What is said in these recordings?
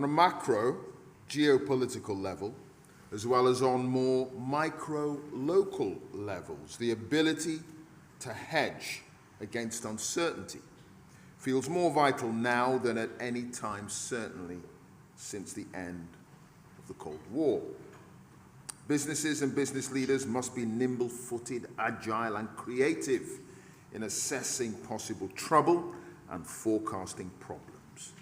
a macro geopolitical level, as well as on more micro-local levels, the ability to hedge against uncertainty feels more vital now than at any time, certainly since the end of the Cold War. Businesses and business leaders must be nimble-footed, agile, and creative in assessing possible trouble and forecasting problems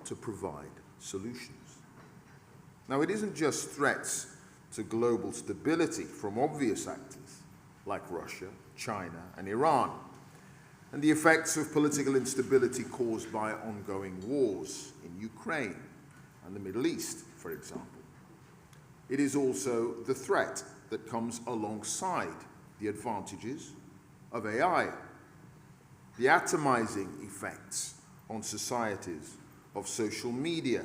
to provide solutions. Now, it isn't just threats to global stability from obvious actors like Russia, China, and Iran, and the effects of political instability caused by ongoing wars in Ukraine and the Middle East, for example. It is also the threat that comes alongside the advantages of AI, the atomizing effects on societies of social media,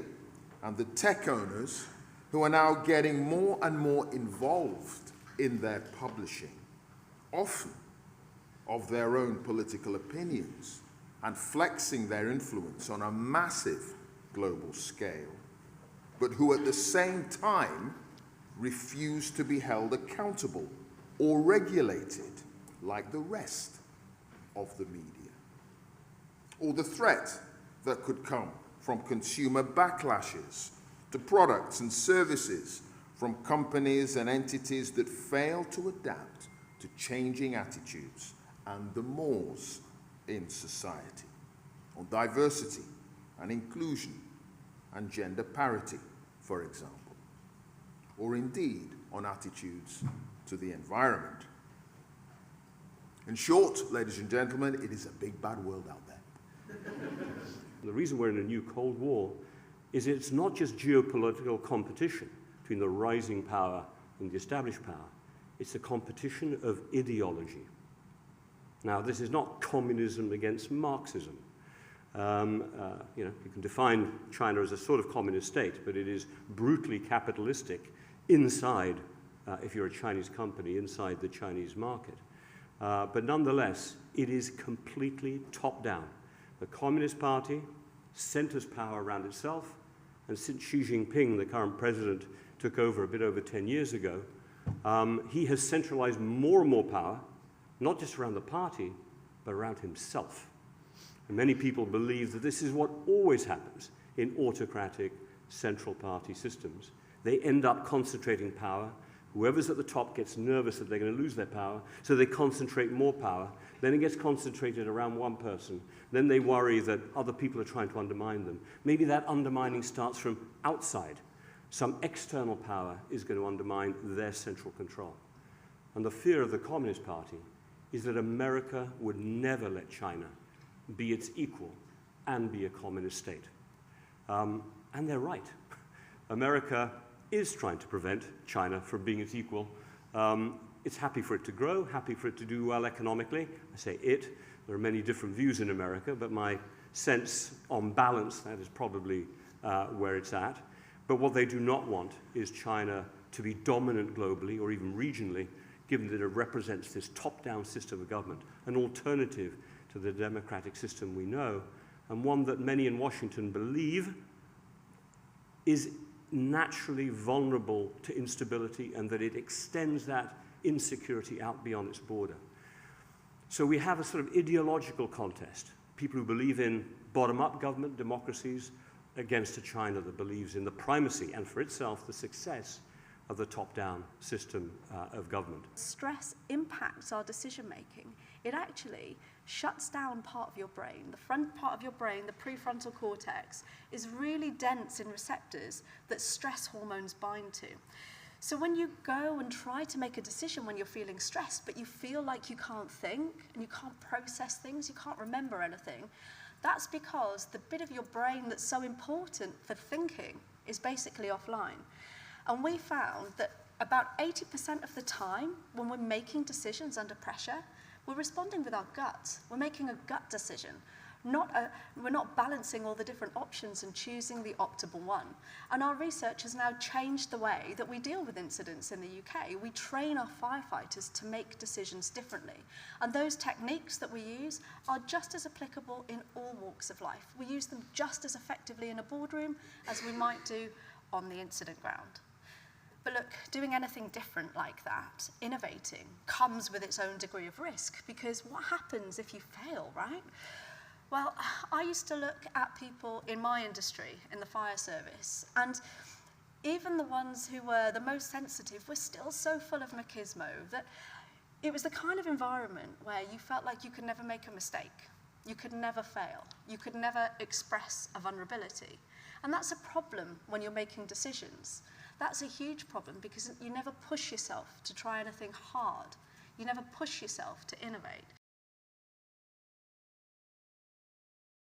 and the tech owners who are now getting more and more involved in their publishing, often of their own political opinions, and flexing their influence on a massive global scale, but who at the same time refuse to be held accountable or regulated like the rest of the media. Or the threat that could come from consumer backlashes to products and services from companies and entities that fail to adapt to changing attitudes and the mores in society, on diversity and inclusion and gender parity, for example, or indeed on attitudes to the environment. In short, ladies and gentlemen, it is a big bad world out there. The reason we're in a new Cold War is it's not just geopolitical competition between the rising power and the established power. It's a competition of ideology. Now, this is not communism against Marxism. You can define China as a sort of communist state, but it is brutally capitalistic inside, if you're a Chinese company, inside the Chinese market. But nonetheless, it is completely top-down. The Communist Party centers power around itself, and since Xi Jinping, the current president, took over a bit over 10 years ago, he has centralized more and more power, not just around the party, but around himself. And many people believe that this is what always happens in autocratic central party systems. They end up concentrating power. Whoever's at the top gets nervous that they're going to lose their power, so they concentrate more power. Then it gets concentrated around one person. Then they worry that other people are trying to undermine them. Maybe that undermining starts from outside. Some external power is going to undermine their central control. And the fear of the Communist Party is that America would never let China be its equal and be a communist state. And they're right. America is trying to prevent China from being its equal. It's happy for it to grow, happy for it to do well economically. I say it. There are many different views in America, but my sense, on balance, that is probably where it's at. But what they do not want is China to be dominant globally or even regionally, given that it represents this top-down system of government, an alternative to the democratic system we know, and one that many in Washington believe is naturally vulnerable to instability and that it extends that insecurity out beyond its border. So we have a sort of ideological contest. People who believe in bottom-up government democracies against a China that believes in the primacy and for itself the success of the top-down system of government. Stress impacts our decision-making. It actually shuts down part of your brain. The front part of your brain, the prefrontal cortex, is really dense in receptors that stress hormones bind to. So when you go and try to make a decision when you're feeling stressed, but you feel like you can't think and you can't process things, you can't remember anything, that's because the bit of your brain that's so important for thinking is basically offline. And we found that about 80% of the time when we're making decisions under pressure, we're responding with our guts. We're making a gut decision We're not balancing all the different options and choosing the optimal one. And our research has now changed the way that we deal with incidents in the UK. We train our firefighters to make decisions differently. And those techniques that we use are just as applicable in all walks of life. We use them just as effectively in a boardroom as we might do on the incident ground. But look, doing anything different like that, innovating, comes with its own degree of risk, because what happens if you fail, right? Well, I used to look at people in my industry, in the fire service, and even the ones who were the most sensitive were still so full of machismo that it was the kind of environment where you felt like you could never make a mistake, you could never fail, you could never express a vulnerability. And that's a problem when you're making decisions. That's a huge problem because you never push yourself to try anything hard. You never push yourself to innovate.